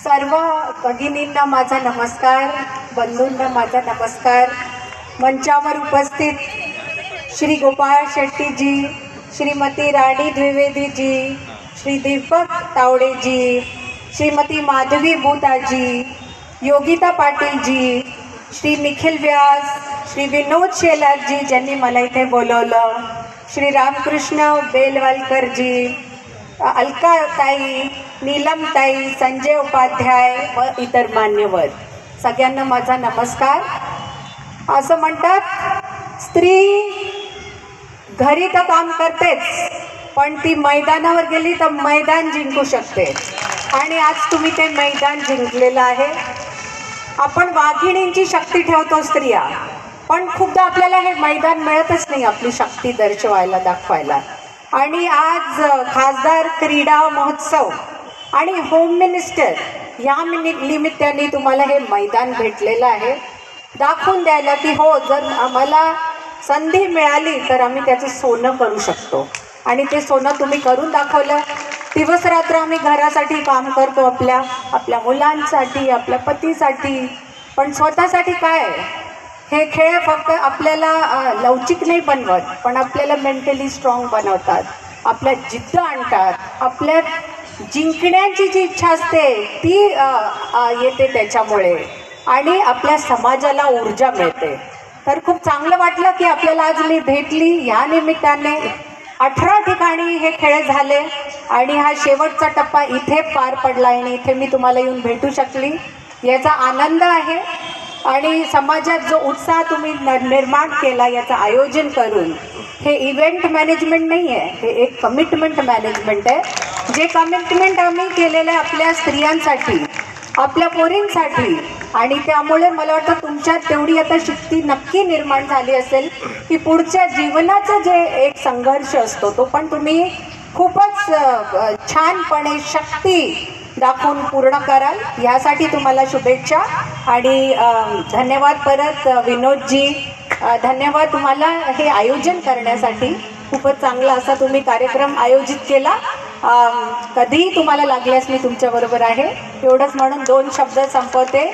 सर्व भगिनींना माझा नमस्कार, बंधूंना माझा नमस्कार. मंचावर उपस्थित श्री गोपाळ शेट्टीजी, श्रीमती राणी द्विवेदीजी, श्री दीपक तावडेजी, श्रीमती माधवी भूताजी, योगिता पाटीलजी, श्री निखिल व्यास, श्री विनोद शेलारजी ज्यांनी मला इथे बोलवलं, श्री रामकृष्ण बेलवालकरजी, अलकाताई, नीलमताई, संजय उपाध्याय व इतर मान्यवर सगळ्यांना माझा नमस्कार. असं म्हणतात स्त्री घरी तर काम करतेच, पण ती मैदानावर गेली तर मैदान जिंकू शकते. आणि आज तुम्ही ते मैदान जिंकलेलं आहे. आपण वाघिणींची शक्ती ठेवतो स्त्रिया, पण खूपदा आपल्याला हे मैदान मिळतच नाही आपली शक्ती दर्शवायला, दाखवायला. आणि आज खासदार क्रीडा महोत्सव आणि होम मिनिस्टर या निमित्ताने तुम्हाला हे मैदान भेटलेलं आहे, दाखवून द्यायला की हो, जर आम्हाला संधी मिळाली तर आम्ही त्याचं सोनं करू शकतो. आणि ते सोनं तुम्ही करून दाखवलं. दिवसरात्र आम्ही घरासाठी काम करतो, आपल्या मुलांसाठी, आपल्या पतीसाठी, पण स्वतःसाठी काय? हे खेळ फक्त आपल्याला लवचिक नाही बनवत, पण आपल्याला मेंटली स्ट्रॉंग बनवतात, आपल्यात जिद्द आणतात, आपल्यात जिंकण्याची जी इच्छा असते ती येते त्याच्यामुळे, आणि आपल्या समाजाला ऊर्जा मिळते. तर खूप चांगलं वाटलं की आपल्याला आज मी भेटली. या निमित्ताने 18 ठिकाणी हे खेळ झाले आणि हा शेवटचा टप्पा इथे पार पडला आणि इथे मी तुम्हाला येऊन भेटू शकली, याचा आनंद आहे. आणि समाजात जो उत्साह तुम्ही निर्माण केला याचं आयोजन करून, हे इव्हेंट मॅनेजमेंट नाही आहे, हे एक कमिटमेंट मॅनेजमेंट आहे. जे कमिटमेंट आम्ही केलेलं आहे आपल्या स्त्रियांसाठी, आपल्या पोरींसाठी, आणि त्यामुळे मला वाटतं तुमच्यात तेवढी आता शक्ती नक्की निर्माण झाली असेल की पुढच्या जीवनाचा जे एक संघर्ष असतो तो पण तुम्ही खूपच छानपणे शक्ती दाखवून पूर्ण कराल. यासाठी तुम्हाला शुभेच्छा आणि धन्यवाद. परत विनोदजी, धन्यवाद तुम्हाला हे आयोजन करण्यासाठी. खूपच चांगला असा तुम्ही कार्यक्रम आयोजित केला. कधीही तुम्हाला लागल्यास मी तुमच्याबरोबर आहे. एवढंच म्हणून 2 शब्द संपवते.